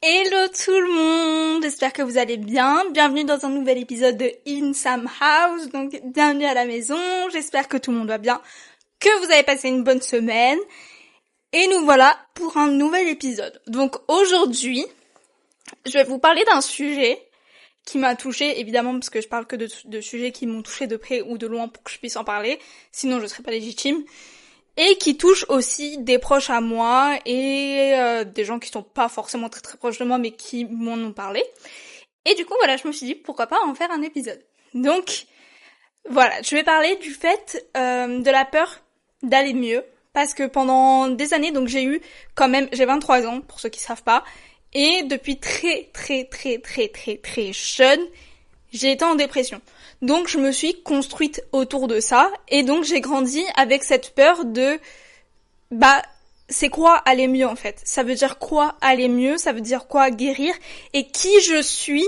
Hello tout le monde, j'espère que vous allez bien. Bienvenue dans un nouvel épisode de In Some House, donc bienvenue à la maison. J'espère que tout le monde va bien, que vous avez passé une bonne semaine. Et nous voilà pour un nouvel épisode. Donc aujourd'hui, je vais vous parler d'un sujet qui m'a touchée, évidemment parce que je parle que de sujets qui m'ont touchée de près ou de loin pour que je puisse en parler, sinon je serais pas légitime. Et qui touche aussi des proches à moi et des gens qui sont pas forcément très très proches de moi mais qui m'en ont parlé. Et du coup voilà, je me suis dit pourquoi pas en faire un épisode. Donc voilà, je vais parler du fait de la peur d'aller mieux. Parce que pendant des années, donc j'ai 23 ans pour ceux qui savent pas. Et depuis très jeune, j'ai été en dépression. Donc je me suis construite autour de ça et donc j'ai grandi avec cette peur de c'est quoi aller mieux en fait? Ça veut dire quoi aller mieux? Ça veut dire quoi guérir? Et qui je suis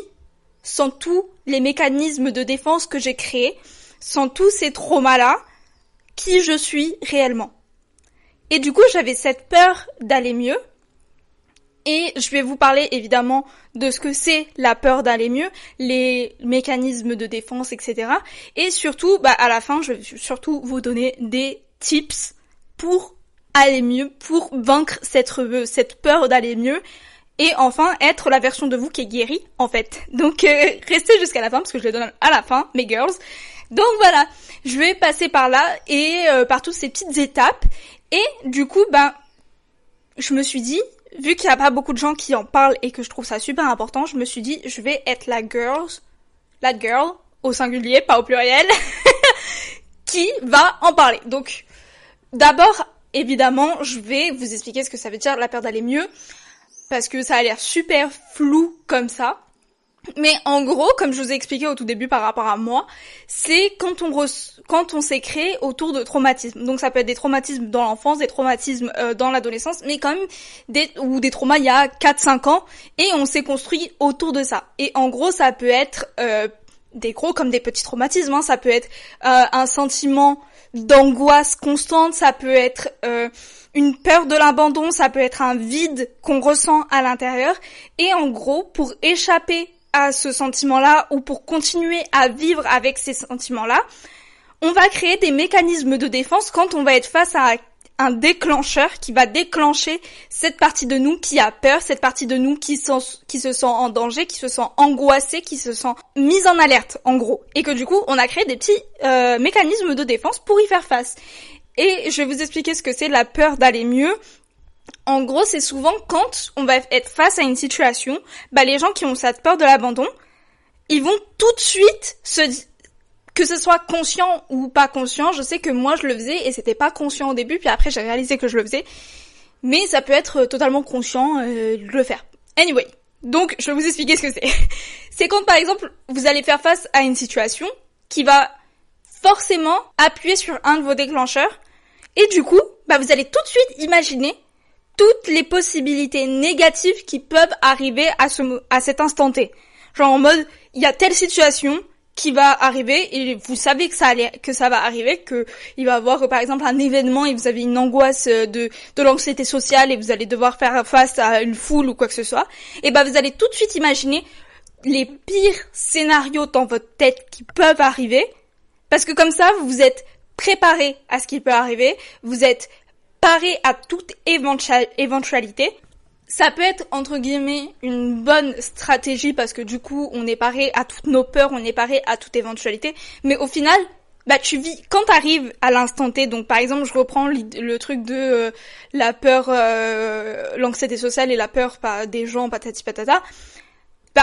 sans tous les mécanismes de défense que j'ai créés, sans tous ces traumas-là, qui je suis réellement? Et du coup, j'avais cette peur d'aller mieux. Et je vais vous parler évidemment de ce que c'est la peur d'aller mieux, les mécanismes de défense, etc. Et surtout, à la fin, je vais surtout vous donner des tips pour aller mieux, pour vaincre cette peur d'aller mieux. Et enfin, être la version de vous qui est guérie, en fait. Donc, restez jusqu'à la fin, parce que je les donne à la fin, mes girls. Donc voilà, je vais passer par là et par toutes ces petites étapes. Et du coup, je me suis dit, vu qu'il n'y a pas beaucoup de gens qui en parlent et que je trouve ça super important, je me suis dit, je vais être la girl, au singulier, pas au pluriel, qui va en parler. Donc, d'abord, évidemment, je vais vous expliquer ce que ça veut dire la peur d'aller mieux, parce que ça a l'air super flou comme ça. Mais en gros, comme je vous ai expliqué au tout début par rapport à moi, c'est quand on s'est créé autour de traumatismes. Donc ça peut être des traumatismes dans l'enfance, des traumatismes dans l'adolescence, mais quand même des traumas il y a 4-5 ans, et on s'est construit autour de ça. Et en gros, ça peut être des gros comme des petits traumatismes, hein. Ça peut être un sentiment d'angoisse constante, ça peut être une peur de l'abandon, ça peut être un vide qu'on ressent à l'intérieur. Et en gros, pour échapper à ce sentiment-là ou pour continuer à vivre avec ces sentiments-là, on va créer des mécanismes de défense quand on va être face à un déclencheur qui va déclencher cette partie de nous qui a peur, cette partie de nous qui se sent en danger, qui se sent angoissée, qui se sent mise en alerte, en gros. Et que du coup, on a créé des petits mécanismes de défense pour y faire face. Et je vais vous expliquer ce que c'est la peur d'aller mieux. En gros, c'est souvent quand on va être face à une situation, les gens qui ont cette peur de l'abandon, ils vont tout de suite que ce soit conscient ou pas conscient. Je sais que moi je le faisais et c'était pas conscient au début, puis après j'ai réalisé que je le faisais. Mais ça peut être totalement conscient de le faire. Anyway, donc je vais vous expliquer ce que c'est. C'est quand par exemple vous allez faire face à une situation qui va forcément appuyer sur un de vos déclencheurs et du coup, vous allez tout de suite imaginer toutes les possibilités négatives qui peuvent arriver à cet instant T. Genre en mode, il y a telle situation qui va arriver et vous savez que ça va arriver, que il va y avoir par exemple un événement et vous avez une angoisse de l'anxiété sociale et vous allez devoir faire face à une foule ou quoi que ce soit. Et vous allez tout de suite imaginer les pires scénarios dans votre tête qui peuvent arriver parce que comme ça, vous êtes préparé à ce qui peut arriver, vous êtes paré à toute éventualité. Ça peut être, entre guillemets, une bonne stratégie parce que du coup, on est paré à toutes nos peurs, on est paré à toute éventualité. Mais au final, tu vis, quand t'arrives à l'instant T, donc par exemple, je reprends le truc de la peur, l'anxiété sociale et la peur des gens, patati patata.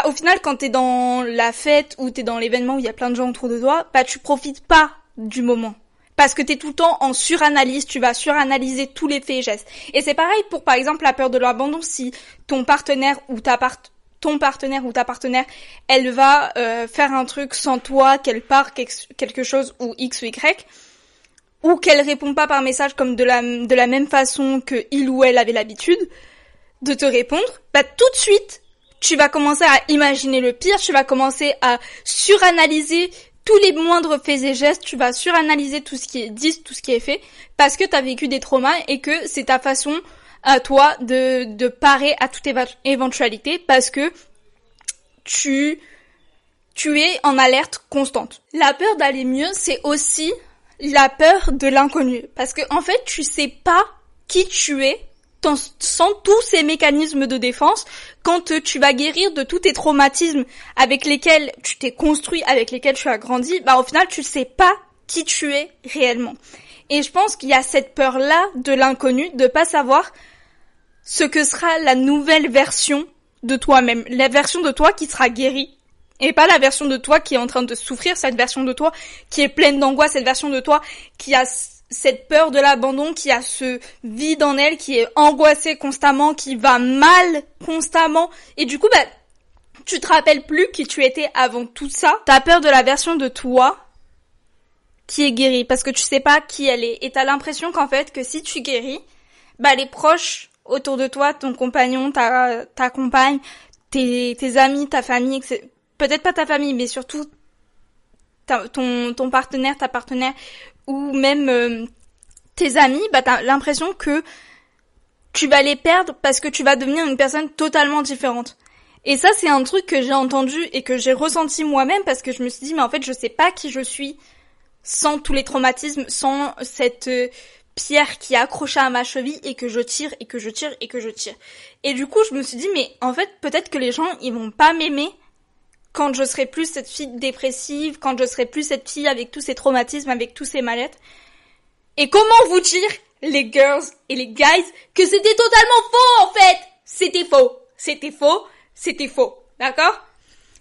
Au final, quand t'es dans la fête ou t'es dans l'événement où il y a plein de gens autour de toi, tu profites pas du moment. Parce que t'es tout le temps en suranalyse, tu vas suranalyser tous les faits et gestes. Et c'est pareil pour, par exemple, la peur de l'abandon. Si ton partenaire ou ta partenaire, elle va faire un truc sans toi, qu'elle part quelque chose ou X ou Y, ou qu'elle répond pas par message comme de la même façon que il ou elle avait l'habitude de te répondre, tout de suite, tu vas commencer à imaginer le pire, tu vas commencer à suranalyser tous les moindres faits et gestes, tu vas suranalyser tout ce qui est dit, tout ce qui est fait, parce que t'as vécu des traumas et que c'est ta façon à toi de parer à toute éventualité parce que tu es en alerte constante. La peur d'aller mieux, c'est aussi la peur de l'inconnu. Parce que, en fait, tu sais pas qui tu es sans tous ces mécanismes de défense quand tu vas guérir de tous tes traumatismes avec lesquels tu t'es construit, avec lesquels tu as grandi. Au final, tu sais pas qui tu es réellement. Et je pense qu'il y a cette peur-là de l'inconnu, de pas savoir ce que sera la nouvelle version de toi-même. La version de toi qui sera guérie. Et pas la version de toi qui est en train de souffrir, cette version de toi qui est pleine d'angoisse, cette version de toi qui a cette peur de l'abandon, qui a ce vide en elle, qui est angoissée constamment, qui va mal constamment. Et du coup, tu te rappelles plus qui tu étais avant tout ça. T'as peur de la version de toi qui est guérie, parce que tu sais pas qui elle est. Et t'as l'impression qu'en fait, que si tu guéris, les proches autour de toi, ton compagnon, ta compagne, tes amis, ta famille, peut-être pas ta famille, mais surtout ton partenaire, ta partenaire, ou même tes amis, t'as l'impression que tu vas les perdre parce que tu vas devenir une personne totalement différente. Et ça, c'est un truc que j'ai entendu et que j'ai ressenti moi-même parce que je me suis dit, mais en fait, je sais pas qui je suis sans tous les traumatismes, sans cette pierre qui est accrochée à ma cheville et que je tire et que je tire et que je tire. Et du coup, je me suis dit, mais en fait, peut-être que les gens, ils vont pas m'aimer quand je serai plus cette fille dépressive, quand je serai plus cette fille avec tous ces traumatismes, avec tous ces mal-être. Et comment vous dire, les girls et les guys, que c'était totalement faux, en fait! C'était faux. C'était faux. C'était faux. D'accord?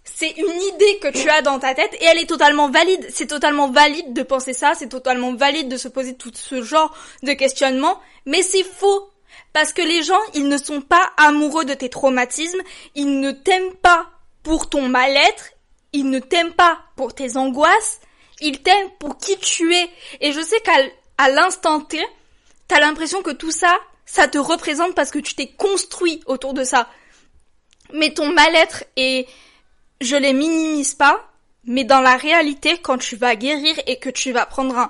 C'est une idée que tu as dans ta tête et elle est totalement valide. C'est totalement valide de penser ça, c'est totalement valide de se poser tout ce genre de questionnement, mais c'est faux. Parce que les gens, ils ne sont pas amoureux de tes traumatismes, ils ne t'aiment pas pour ton mal-être, ils ne t'aiment pas pour tes angoisses, ils t'aiment pour qui tu es. Et je sais qu'à l'instant T, t'as l'impression que tout ça, ça te représente parce que tu t'es construit autour de ça. Mais ton mal-être est... Je les minimise pas, mais dans la réalité, quand tu vas guérir et que tu vas prendre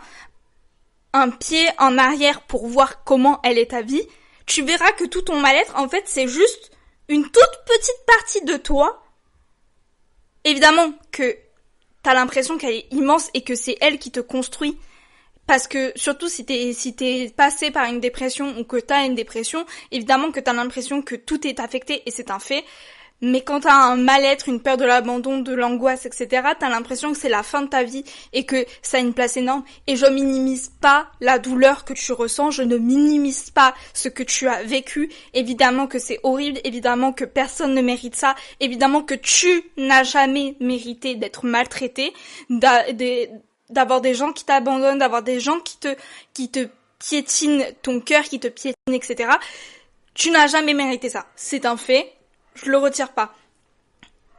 un pied en arrière pour voir comment elle est ta vie, tu verras que tout ton mal-être, en fait, c'est juste une toute petite partie de toi. Évidemment que t'as l'impression qu'elle est immense et que c'est elle qui te construit. Parce que, surtout si t'es passé par une dépression ou que t'as une dépression, évidemment que t'as l'impression que tout est affecté et c'est un fait. Mais quand t'as un mal-être, une peur de l'abandon, de l'angoisse, etc., t'as l'impression que c'est la fin de ta vie et que ça a une place énorme. Et je minimise pas la douleur que tu ressens, je ne minimise pas ce que tu as vécu. Évidemment que c'est horrible, évidemment que personne ne mérite ça, évidemment que tu n'as jamais mérité d'être maltraité, d'avoir des gens qui t'abandonnent, d'avoir des gens qui te piétinent ton cœur, qui te piétinent, etc. Tu n'as jamais mérité ça. C'est un fait. Je le retire pas.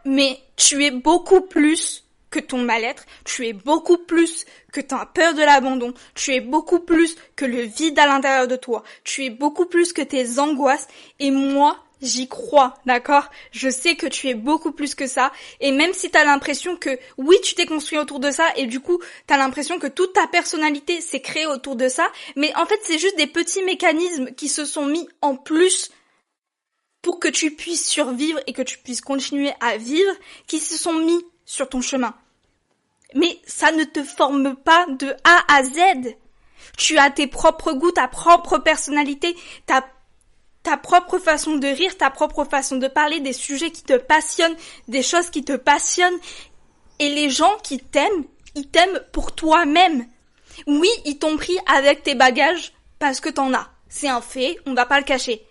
Mais tu es beaucoup plus que ton mal-être, tu es beaucoup plus que ta peur de l'abandon, tu es beaucoup plus que le vide à l'intérieur de toi, tu es beaucoup plus que tes angoisses, et moi, j'y crois, d'accord? Je sais que tu es beaucoup plus que ça, et même si t'as l'impression que, oui, tu t'es construit autour de ça, et du coup, t'as l'impression que toute ta personnalité s'est créée autour de ça, mais en fait, c'est juste des petits mécanismes qui se sont mis en plus pour que tu puisses survivre et que tu puisses continuer à vivre, qui se sont mis sur ton chemin. Mais ça ne te forme pas de A à Z. Tu as tes propres goûts, ta propre personnalité, ta propre façon de rire, ta propre façon de parler, des sujets qui te passionnent, des choses qui te passionnent. Et les gens qui t'aiment, ils t'aiment pour toi-même. Oui, ils t'ont pris avec tes bagages parce que t'en as. C'est un fait, on va pas le cacher.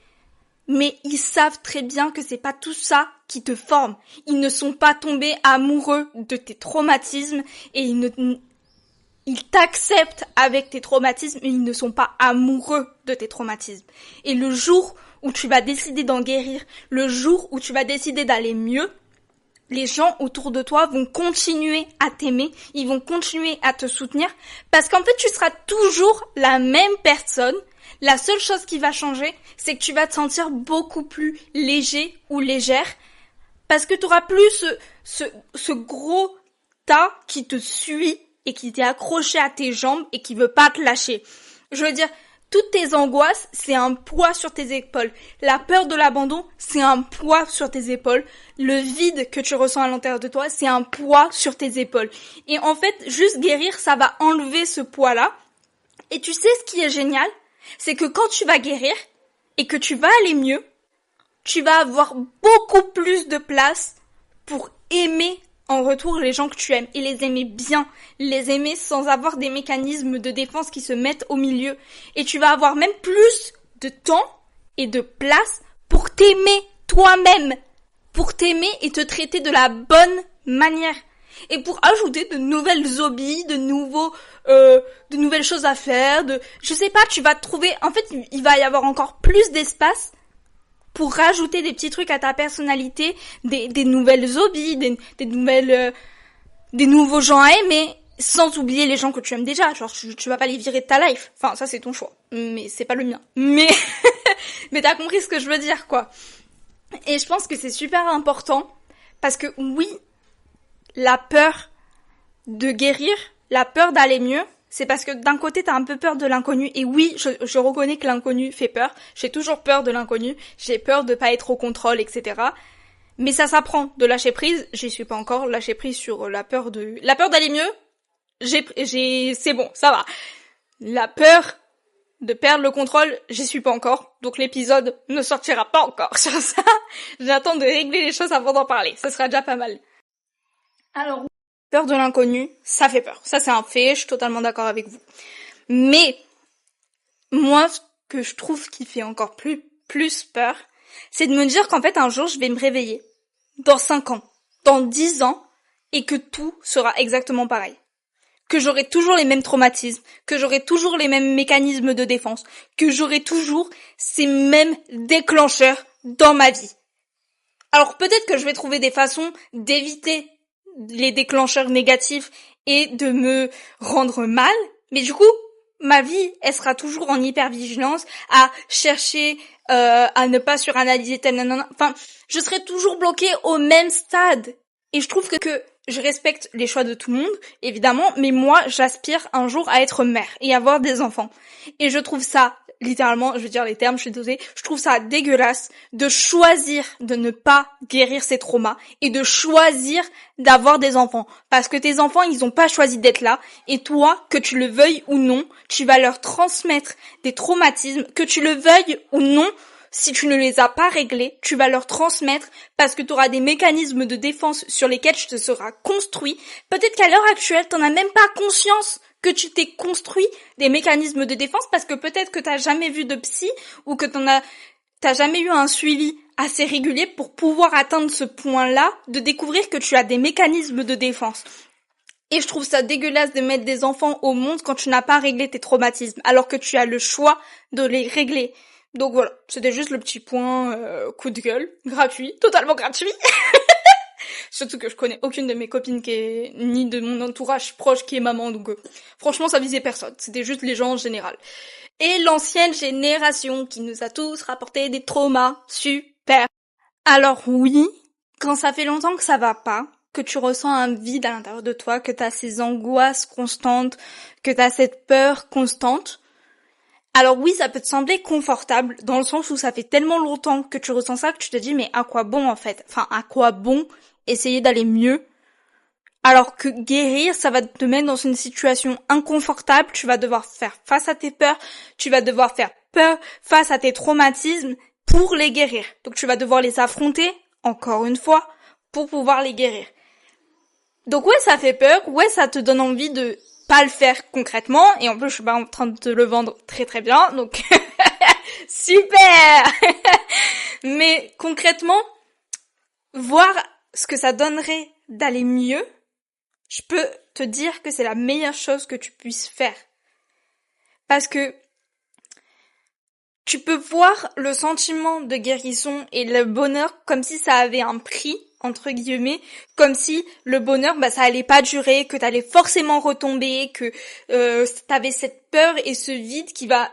Mais ils savent très bien que c'est pas tout ça qui te forme. Ils ne sont pas tombés amoureux de tes traumatismes et ils t'acceptent avec tes traumatismes et ils ne sont pas amoureux de tes traumatismes. Et le jour où tu vas décider d'en guérir, le jour où tu vas décider d'aller mieux, les gens autour de toi vont continuer à t'aimer, ils vont continuer à te soutenir parce qu'en fait tu seras toujours la même personne. La seule chose qui va changer, c'est que tu vas te sentir beaucoup plus léger ou légère parce que tu auras plus ce gros tas qui te suit et qui t'est accroché à tes jambes et qui veut pas te lâcher. Je veux dire, Toutes tes angoisses, c'est un poids sur tes épaules. La peur de l'abandon, c'est un poids sur tes épaules. Le vide que tu ressens à l'intérieur de toi, c'est un poids sur tes épaules. Et en fait, juste guérir, ça va enlever ce poids-là. Et tu sais ce qui est génial? C'est que quand tu vas guérir et que tu vas aller mieux, tu vas avoir beaucoup plus de place pour aimer en retour les gens que tu aimes et les aimer bien, les aimer sans avoir des mécanismes de défense qui se mettent au milieu. Et tu vas avoir même plus de temps et de place pour t'aimer toi-même, pour t'aimer et te traiter de la bonne manière. Et pour ajouter de nouvelles hobbies, de nouvelles choses à faire, je sais pas, tu vas trouver, en fait, il va y avoir encore plus d'espace pour rajouter des petits trucs à ta personnalité, des nouvelles hobbies, des nouveaux gens à aimer, sans oublier les gens que tu aimes déjà. Genre, tu vas pas les virer de ta life. Enfin, ça c'est ton choix. Mais c'est pas le mien. Mais, mais t'as compris ce que je veux dire, quoi. Et je pense que c'est super important, parce que oui, la peur de guérir, la peur d'aller mieux, c'est parce que d'un côté, t'as un peu peur de l'inconnu. Et oui, je reconnais que l'inconnu fait peur. J'ai toujours peur de l'inconnu. J'ai peur de pas être au contrôle, etc. Mais ça s'apprend de lâcher prise. J'y suis pas encore. Lâcher prise sur la peur d'aller mieux. C'est bon, ça va. La peur de perdre le contrôle, j'y suis pas encore. Donc l'épisode ne sortira pas encore sur ça. J'attends de régler les choses avant d'en parler. Ce sera déjà pas mal. Alors, peur de l'inconnu, ça fait peur. Ça, c'est un fait, je suis totalement d'accord avec vous. Mais, moi, ce que je trouve qui fait encore plus peur, c'est de me dire qu'en fait, un jour, je vais me réveiller. Dans 5 ans, dans 10 ans, et que tout sera exactement pareil. Que j'aurai toujours les mêmes traumatismes, que j'aurai toujours les mêmes mécanismes de défense, que j'aurai toujours ces mêmes déclencheurs dans ma vie. Alors, peut-être que je vais trouver des façons d'éviter les déclencheurs négatifs et de me rendre mal, mais du coup, ma vie, elle sera toujours en hypervigilance, à chercher, à ne pas suranalyser tel nanana. Enfin, je serai toujours bloquée au même stade. Et je trouve que je respecte les choix de tout le monde, évidemment, mais moi, j'aspire un jour à être mère et avoir des enfants. Et je trouve ça, littéralement, je veux dire les termes, je suis désolée, je trouve ça dégueulasse de choisir de ne pas guérir ses traumas et de choisir d'avoir des enfants. Parce que tes enfants, ils ont pas choisi d'être là, et toi, que tu le veuilles ou non, tu vas leur transmettre des traumatismes, que tu le veuilles ou non. Si tu ne les as pas réglés, tu vas leur transmettre parce que tu auras des mécanismes de défense sur lesquels tu te seras construit. Peut-être qu'à l'heure actuelle, t'en as même pas conscience que tu t'es construit des mécanismes de défense parce que peut-être que t'as jamais vu de psy ou que t'as jamais eu un suivi assez régulier pour pouvoir atteindre ce point-là de découvrir que tu as des mécanismes de défense. Et je trouve ça dégueulasse de mettre des enfants au monde quand tu n'as pas réglé tes traumatismes alors que tu as le choix de les régler. Donc voilà, c'était juste le petit point coup de gueule, gratuit, totalement gratuit. Surtout que je connais aucune de mes copines ni de mon entourage proche qui est maman, donc franchement ça visait personne, c'était juste les gens en général. Et l'ancienne génération qui nous a tous rapporté des traumas, super. Alors oui, quand ça fait longtemps que ça va pas, que tu ressens un vide à l'intérieur de toi, que t'as ces angoisses constantes, que t'as cette peur constante, alors oui, ça peut te sembler confortable, dans le sens où ça fait tellement longtemps que tu ressens ça que tu te dis mais à quoi bon en fait? Enfin, à quoi bon essayer d'aller mieux? Alors que guérir, ça va te mettre dans une situation inconfortable, tu vas devoir faire face à tes peurs, tu vas devoir faire peur face à tes traumatismes pour les guérir. Donc tu vas devoir les affronter, encore une fois, pour pouvoir les guérir. Donc ouais, ça fait peur, ouais, ça te donne envie de pas le faire concrètement, et en plus je suis pas en train de te le vendre très très bien, donc super. Mais concrètement, voir ce que ça donnerait d'aller mieux, je peux te dire que c'est la meilleure chose que tu puisses faire. Parce que tu peux voir le sentiment de guérison et le bonheur comme si ça avait un prix, entre guillemets, comme si le bonheur, ça allait pas durer, que t'allais forcément retomber, que t'avais cette peur et ce vide qui va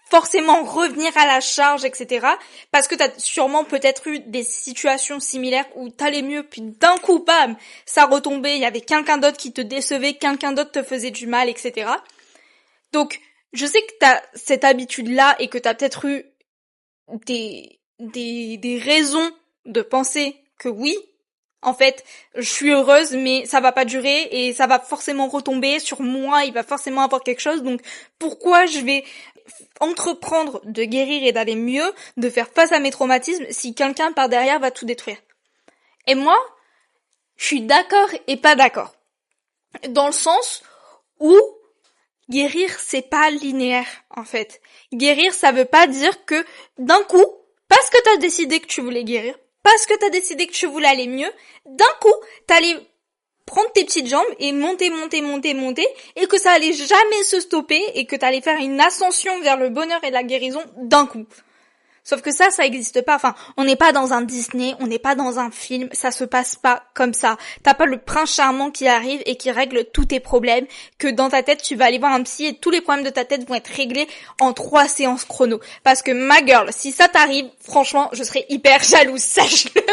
forcément revenir à la charge, etc. Parce que t'as sûrement peut-être eu des situations similaires où t'allais mieux, puis d'un coup, bam, ça retombait, il y avait quelqu'un d'autre qui te décevait, quelqu'un d'autre te faisait du mal, etc. Donc, je sais que t'as cette habitude-là et que t'as peut-être eu des raisons de penser que oui, en fait, je suis heureuse, mais ça va pas durer et ça va forcément retomber sur moi, il va forcément avoir quelque chose, donc pourquoi je vais entreprendre de guérir et d'aller mieux, de faire face à mes traumatismes si quelqu'un par derrière va tout détruire? Et moi, je suis d'accord et pas d'accord. Dans le sens où guérir, c'est pas linéaire, en fait. Guérir, ça veut pas dire que d'un coup, parce que t'as décidé que tu voulais guérir, parce que t'as décidé que tu voulais aller mieux, d'un coup, t'allais prendre tes petites jambes et monter, et que ça allait jamais se stopper et que t'allais faire une ascension vers le bonheur et la guérison d'un coup. Sauf que ça existe pas. Enfin, on n'est pas dans un Disney, on n'est pas dans un film, ça se passe pas comme ça. T'as pas le prince charmant qui arrive et qui règle tous tes problèmes, que dans ta tête, tu vas aller voir un psy et tous les problèmes de ta tête vont être réglés en 3 séances chrono. Parce que ma girl, si ça t'arrive, franchement, je serais hyper jalouse, sache-le.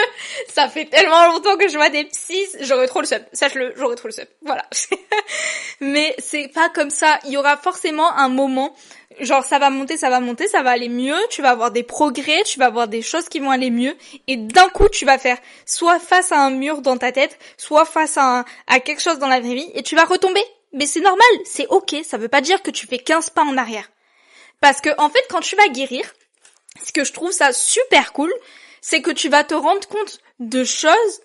Ça fait tellement longtemps que je vois des psys, j'aurais trop le seum. Sache-le, j'aurais trop le seum. Voilà. Mais c'est pas comme ça. Il y aura forcément un moment, genre ça va monter, ça va aller mieux, tu vas avoir des progrès, tu vas avoir des choses qui vont aller mieux, et d'un coup tu vas faire soit face à un mur dans ta tête, soit face à quelque chose dans la vraie vie, et tu vas retomber. Mais c'est normal, c'est ok, ça veut pas dire que tu fais 15 pas en arrière. Parce que en fait quand tu vas guérir, ce que je trouve ça super cool, c'est que tu vas te rendre compte de choses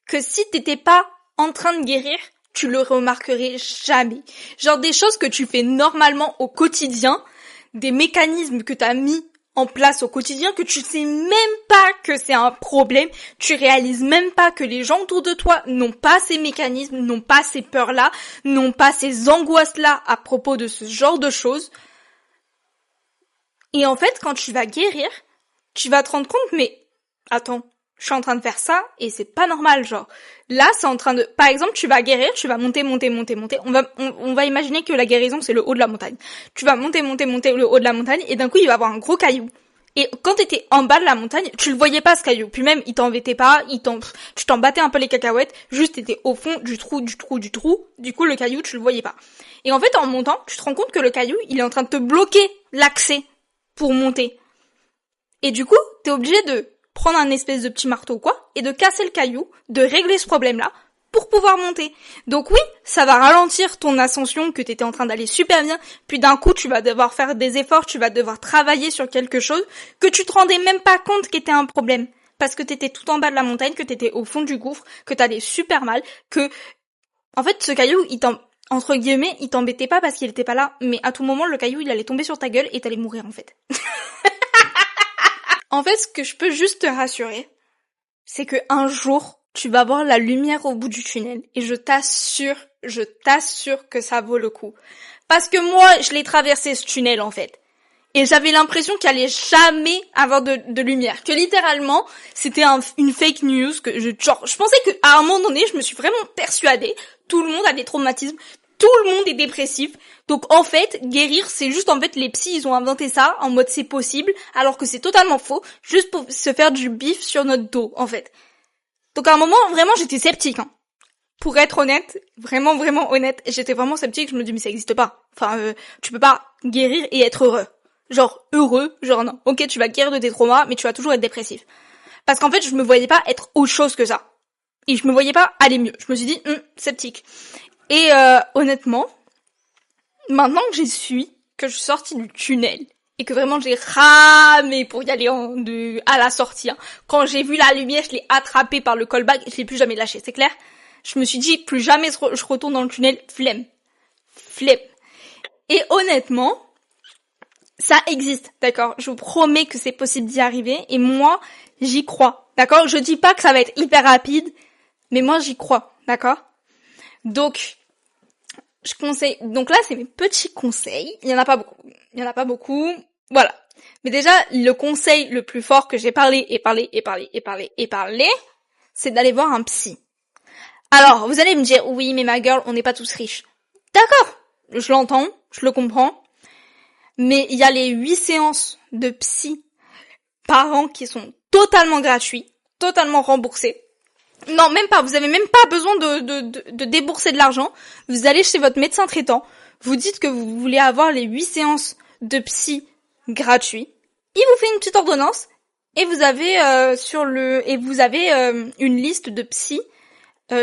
que si t'étais pas en train de guérir, tu le remarquerais jamais. Genre des choses que tu fais normalement au quotidien, des mécanismes que t'as mis en place au quotidien, que tu sais même pas que c'est un problème, tu réalises même pas que les gens autour de toi n'ont pas ces mécanismes, n'ont pas ces peurs-là, n'ont pas ces angoisses-là à propos de ce genre de choses. Et en fait, quand tu vas guérir, tu vas te rendre compte, mais attends, je suis en train de faire ça et c'est pas normal, genre. Là, c'est en train de... Par exemple, tu vas guérir, tu vas monter. On va imaginer que la guérison, c'est le haut de la montagne. Tu vas monter le haut de la montagne et d'un coup, il va y avoir un gros caillou. Et quand t'étais en bas de la montagne, tu le voyais pas, ce caillou. Puis même, il t'embêtait pas, tu t'en battais un peu les cacahuètes, juste t'étais au fond du trou. Du coup, le caillou, tu le voyais pas. Et en fait, en montant, tu te rends compte que le caillou, il est en train de te bloquer l'accès pour monter. Et du coup, t'es obligé de prendre un espèce de petit marteau ou quoi, et de casser le caillou, de régler ce problème-là, pour pouvoir monter. Donc oui, ça va ralentir ton ascension, que t'étais en train d'aller super bien, puis d'un coup, tu vas devoir faire des efforts, tu vas devoir travailler sur quelque chose, que tu te rendais même pas compte qu'était un problème. Parce que t'étais tout en bas de la montagne, que t'étais au fond du gouffre, que t'allais super mal, que, en fait, ce caillou, entre guillemets, il t'embêtait pas parce qu'il était pas là, mais à tout moment, le caillou, il allait tomber sur ta gueule et t'allais mourir, en fait. En fait, ce que je peux juste te rassurer, c'est que un jour, tu vas voir la lumière au bout du tunnel. Et je t'assure que ça vaut le coup. Parce que moi, je l'ai traversé ce tunnel, en fait. Et j'avais l'impression qu'il allait jamais avoir de lumière. Que littéralement, c'était une fake news. Je pensais qu'à un moment donné, je me suis vraiment persuadée. Tout le monde a des traumatismes. Tout le monde est dépressif. Donc en fait, guérir, c'est juste en fait les psys, ils ont inventé ça en mode c'est possible, alors que c'est totalement faux, juste pour se faire du bif sur notre dos, en fait. Donc à un moment, vraiment, j'étais sceptique, hein. Pour être honnête, vraiment honnête, j'étais vraiment sceptique, je me dis mais ça existe pas. Enfin, tu peux pas guérir et être heureux. Genre heureux, genre non. Ok, tu vas guérir de tes traumas, mais tu vas toujours être dépressif. Parce qu'en fait, je me voyais pas être autre chose que ça. Et je me voyais pas aller mieux. Je me suis dit, sceptique. Et honnêtement, maintenant que que je suis sortie du tunnel, et que vraiment j'ai ramé pour y aller à la sortie, hein. Quand j'ai vu la lumière, je l'ai attrapée par le callback et je l'ai plus jamais lâché, c'est clair? Je me suis dit, plus jamais je retourne dans le tunnel, flemme. Et honnêtement, ça existe, d'accord? Je vous promets que c'est possible d'y arriver, et moi, j'y crois, d'accord? Je dis pas que ça va être hyper rapide, mais moi j'y crois, d'accord? Donc, je conseille. Donc là, c'est mes petits conseils. Il y en a pas beaucoup. Voilà. Mais déjà, le conseil le plus fort que j'ai parlé, c'est d'aller voir un psy. Alors, vous allez me dire, oui, mais ma girl, on n'est pas tous riches. D'accord. Je l'entends, je le comprends. Mais il y a les 8 séances de psy par an qui sont totalement gratuits, totalement remboursés. Non, même pas. Vous avez même pas besoin de débourser de l'argent. Vous allez chez votre médecin traitant. vous dites que vous voulez avoir les 8 séances de psy gratuits. Il vous fait une petite ordonnance et vous avez une liste de psy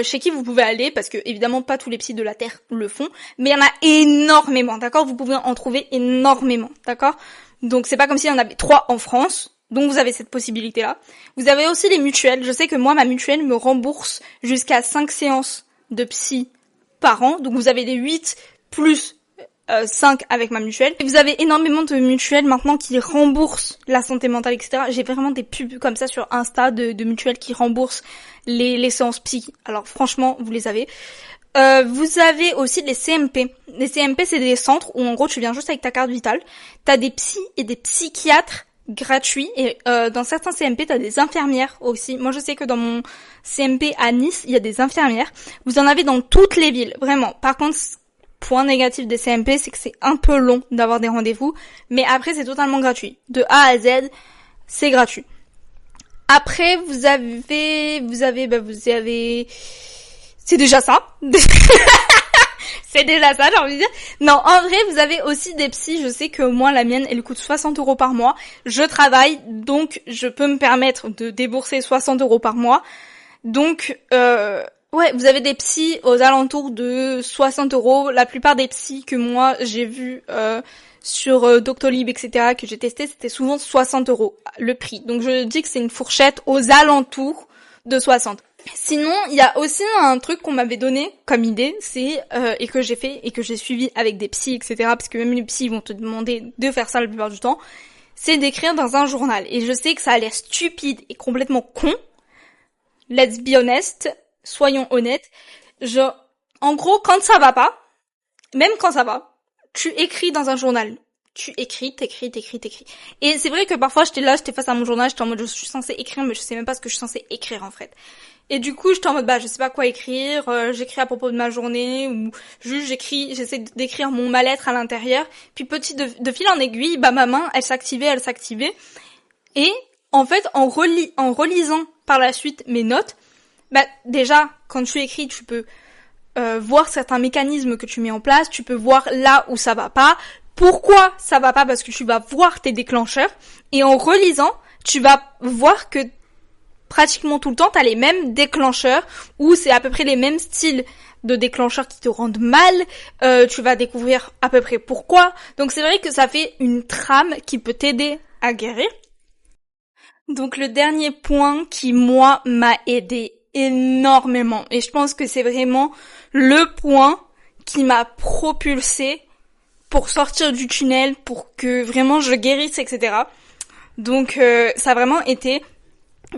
chez qui vous pouvez aller, parce que évidemment pas tous les psys de la Terre le font, mais il y en a énormément, d'accord? Vous pouvez en trouver énormément, d'accord? Donc c'est pas comme s'il y en avait 3 en France, donc vous avez cette possibilité-là. Vous avez aussi les mutuelles. Je sais que moi, ma mutuelle me rembourse jusqu'à 5 séances de psy par an, donc vous avez les 8 plus 5 avec ma mutuelle. Et vous avez énormément de mutuelles maintenant qui remboursent la santé mentale, etc. J'ai vraiment des pubs comme ça sur Insta de mutuelles qui remboursent les séances psy. Alors franchement, vous les avez. Vous avez aussi les CMP. Les CMP, c'est des centres où en gros tu viens juste avec ta carte vitale. T'as des psys et des psychiatres gratuits, et dans certains CMP t'as des infirmières aussi. Moi je sais que dans mon CMP à Nice, il y a des infirmières. Vous en avez dans toutes les villes, vraiment. Par contre, point négatif des CMP, c'est que c'est un peu long d'avoir des rendez-vous, mais après c'est totalement gratuit. De A à Z, c'est gratuit. Après, vous avez, c'est déjà ça. C'est déjà ça, j'ai envie de dire. Non, en vrai, vous avez aussi des psys. Je sais que moi, la mienne, elle coûte 60 € par mois. Je travaille, donc je peux me permettre de débourser 60 € par mois. Donc, ouais, vous avez des psys aux alentours de 60 €. La plupart des psys que moi, j'ai vus sur Doctolib, etc., que j'ai testé, c'était souvent 60 € le prix. Donc je dis que c'est une fourchette aux alentours de 60. Sinon, il y a aussi un truc qu'on m'avait donné comme idée, c'est et que j'ai fait et que j'ai suivi avec des psys, etc., parce que même les psys vont te demander de faire ça la plupart du temps, c'est d'écrire dans un journal. Et je sais que ça a l'air stupide et complètement con. Let's be honest, soyons honnêtes. En gros, quand ça va pas, même quand ça va, tu écris dans un journal. Tu écris. Et c'est vrai que parfois j'étais face à mon journal, j'étais en mode je suis censée écrire, mais je sais même pas ce que je suis censée écrire en fait. Et du coup, j'étais en mode je sais pas quoi écrire, j'écris à propos de ma journée, ou juste j'essaie d'écrire mon mal-être à l'intérieur. Puis de fil en aiguille, ma main, elle s'activait. Et en fait, en relisant par la suite mes notes, déjà, quand tu écris, tu peux voir certains mécanismes que tu mets en place, tu peux voir là où ça va pas, pourquoi ça va pas, parce que tu vas voir tes déclencheurs, et en relisant, tu vas voir que pratiquement tout le temps, t'as les mêmes déclencheurs, ou c'est à peu près les mêmes styles de déclencheurs qui te rendent mal, tu vas découvrir à peu près pourquoi, donc c'est vrai que ça fait une trame qui peut t'aider à guérir. Donc le dernier point qui, moi, m'a aidé énormément, et je pense que c'est vraiment le point qui m'a propulsé pour sortir du tunnel, pour que vraiment je guérisse, etc. Donc ça a vraiment été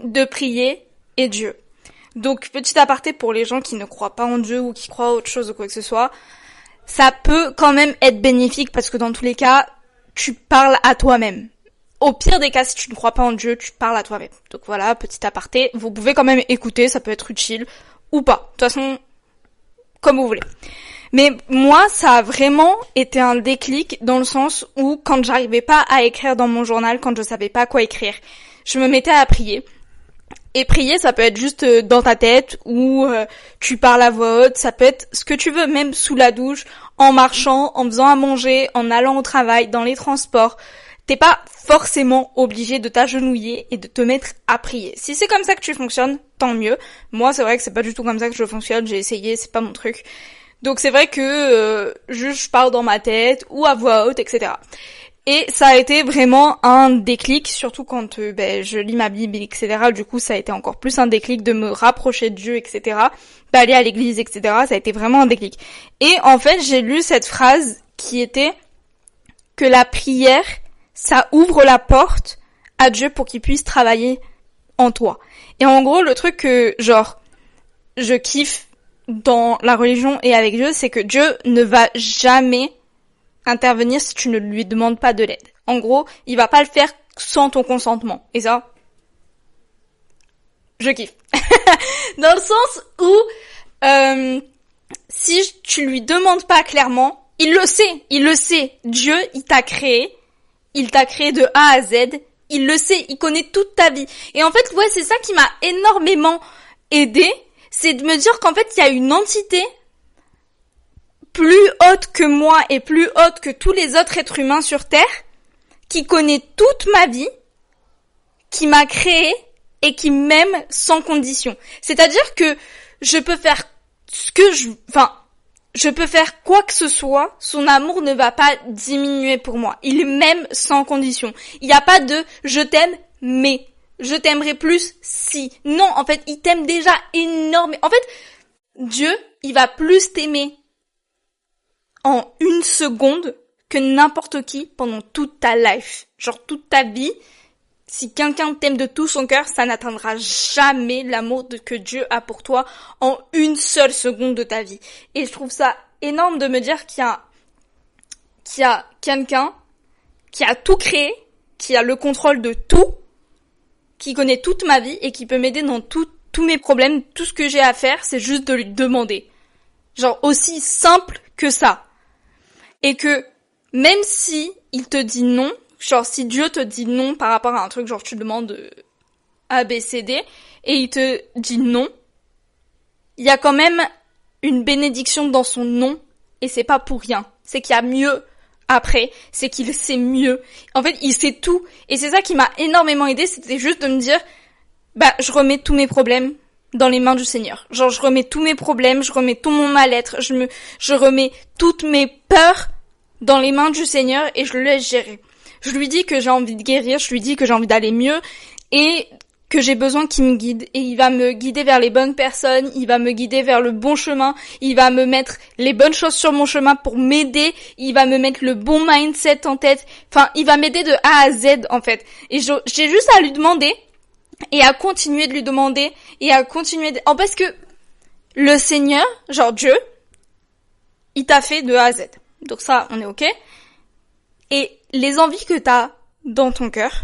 de prier et Dieu. Donc petit aparté pour les gens qui ne croient pas en Dieu ou qui croient à autre chose ou quoi que ce soit, ça peut quand même être bénéfique parce que dans tous les cas, tu parles à toi-même. Au pire des cas, si tu ne crois pas en Dieu, tu parles à toi-même. Donc voilà, petit aparté, vous pouvez quand même écouter, ça peut être utile ou pas. De toute façon, comme vous voulez. Mais moi, ça a vraiment été un déclic dans le sens où quand j'arrivais pas à écrire dans mon journal, quand je savais pas quoi écrire, je me mettais à prier. Et prier, ça peut être juste dans ta tête ou tu parles à voix haute, ça peut être ce que tu veux, même sous la douche, en marchant, en faisant à manger, en allant au travail, dans les transports. T'es pas forcément obligé de t'agenouiller et de te mettre à prier. Si c'est comme ça que tu fonctionnes, tant mieux. Moi, c'est vrai que c'est pas du tout comme ça que je fonctionne, j'ai essayé, c'est pas mon truc. Donc c'est vrai que juste je parle dans ma tête ou à voix haute, etc. Et ça a été vraiment un déclic, surtout quand je lis ma Bible, etc. Du coup, ça a été encore plus un déclic de me rapprocher de Dieu, etc. D'aller à l'église, etc. Ça a été vraiment un déclic. Et en fait, j'ai lu cette phrase qui était que la prière, ça ouvre la porte à Dieu pour qu'il puisse travailler en toi. Et en gros, le truc que, je kiffe dans la religion et avec Dieu, c'est que Dieu ne va jamais intervenir si tu ne lui demandes pas de l'aide. En gros, il va pas le faire sans ton consentement. Et ça, je kiffe. Dans le sens où, si tu lui demandes pas clairement, il le sait. Dieu, il t'a créé de A à Z, il le sait, il connaît toute ta vie. Et en fait, ouais, c'est ça qui m'a énormément aidé, c'est de me dire qu'en fait, il y a une entité plus haute que moi et plus haute que tous les autres êtres humains sur Terre, qui connaît toute ma vie, qui m'a créé et qui m'aime sans condition. C'est-à-dire que je peux faire je peux faire quoi que ce soit, son amour ne va pas diminuer pour moi. Il m'aime sans condition. Il n'y a pas de je t'aime, mais je t'aimerai plus si. Non, en fait, il t'aime déjà énormément. En fait, Dieu, il va plus t'aimer en une seconde que n'importe qui pendant toute ta life. Genre toute ta vie. Si quelqu'un t'aime de tout son cœur, ça n'atteindra jamais l'amour que Dieu a pour toi en une seule seconde de ta vie. Et je trouve ça énorme de me dire qu'il y a quelqu'un qui a tout créé, qui a le contrôle de tout, qui connaît toute ma vie et qui peut m'aider dans tous mes problèmes. Tout ce que j'ai à faire, c'est juste de lui demander. Genre aussi simple que ça. Et que même si il te dit non, genre si Dieu te dit non par rapport à un truc, genre tu demandes A, B, C, D, et il te dit non, il y a quand même une bénédiction dans son non, et c'est pas pour rien. C'est qu'il y a mieux après, c'est qu'il sait mieux. En fait, il sait tout. Et c'est ça qui m'a énormément aidé, c'était juste de me dire, je remets tous mes problèmes dans les mains du Seigneur. Genre, je remets tous mes problèmes, je remets tout mon mal-être, je remets toutes mes peurs dans les mains du Seigneur et je le laisse gérer. Je lui dis que j'ai envie de guérir, je lui dis que j'ai envie d'aller mieux et que j'ai besoin qu'il me guide. Et il va me guider vers les bonnes personnes, il va me guider vers le bon chemin, il va me mettre les bonnes choses sur mon chemin pour m'aider, il va me mettre le bon mindset en tête. Enfin, il va m'aider de A à Z en fait. Et j'ai juste à lui demander et à continuer de lui demander et à continuer parce que le Seigneur, genre Dieu, il t'a fait de A à Z. Donc ça, on est ok. Et les envies que t'as dans ton cœur,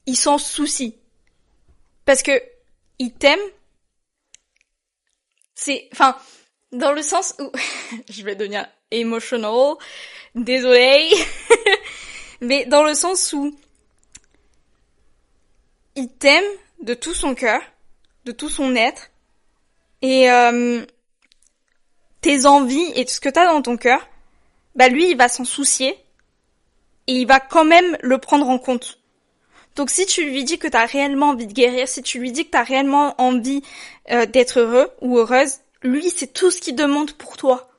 il s'en soucie. Parce que il t'aime. Dans le sens où je vais devenir emotional, désolée, mais dans le sens où il t'aime de tout son cœur, de tout son être, et tes envies et tout ce que t'as dans ton cœur, lui, il va s'en soucier et il va quand même le prendre en compte. Donc si tu lui dis que t'as réellement envie de guérir, si tu lui dis que t'as réellement envie d'être heureux ou heureuse, lui, c'est tout ce qu'il demande pour toi.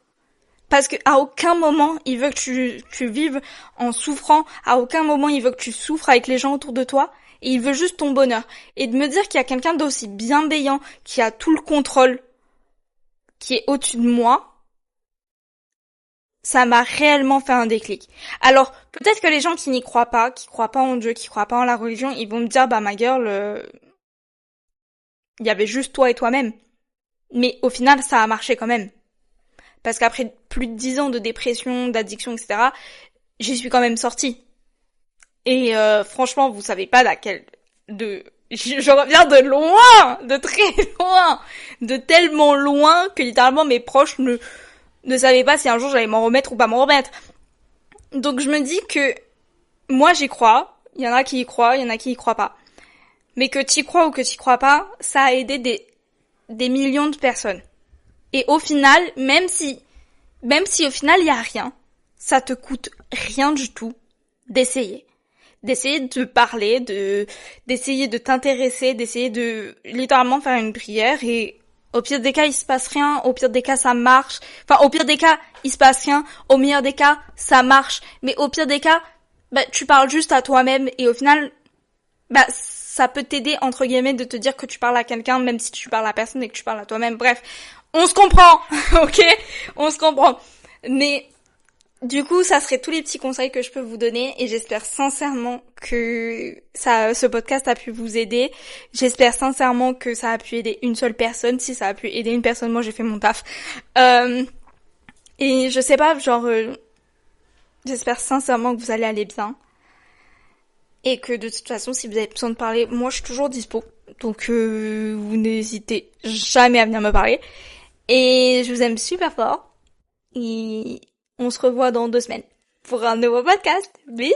Parce que à aucun moment, il veut que tu vives en souffrant, à aucun moment, il veut que tu souffres avec les gens autour de toi, et il veut juste ton bonheur. Et de me dire qu'il y a quelqu'un d'aussi bienveillant, qui a tout le contrôle, qui est au-dessus de moi, ça m'a réellement fait un déclic. Alors, peut-être que les gens qui croient pas en Dieu, qui croient pas en la religion, ils vont me dire, ma girl, il y avait juste toi et toi-même. Mais au final, ça a marché quand même. Parce qu'après plus de 10 ans de dépression, d'addiction, etc., j'y suis quand même sortie. Et franchement, vous savez pas je reviens de loin, de très loin, de tellement loin que littéralement mes proches ne savaient pas si un jour j'allais m'en remettre ou pas m'en remettre. Donc je me dis que moi j'y crois, il y en a qui y croient, il y en a qui y croient pas. Mais que t'y crois ou que t'y crois pas, ça a aidé des millions de personnes. Et au final, même si au final il y a rien, ça te coûte rien du tout d'essayer. D'essayer de parler, d'essayer de t'intéresser, d'essayer de littéralement faire une prière et au pire des cas, il se passe rien, au pire des cas, ça marche. Enfin, au pire des cas, il se passe rien, au meilleur des cas, ça marche. Mais au pire des cas, tu parles juste à toi-même et au final, ça peut t'aider, entre guillemets, de te dire que tu parles à quelqu'un, même si tu parles à personne et que tu parles à toi-même. Bref, on se comprend, ok? On se comprend. Mais du coup, ça serait tous les petits conseils que je peux vous donner et j'espère sincèrement que ce podcast a pu vous aider. J'espère sincèrement que ça a pu aider une seule personne. Si ça a pu aider une personne, moi j'ai fait mon taf. Et je sais pas, j'espère sincèrement que vous allez aller bien. Et que de toute façon, si vous avez besoin de parler, moi je suis toujours dispo. Donc vous n'hésitez jamais à venir me parler. Et je vous aime super fort. Et on se revoit dans 2 semaines pour un nouveau podcast. Bisous!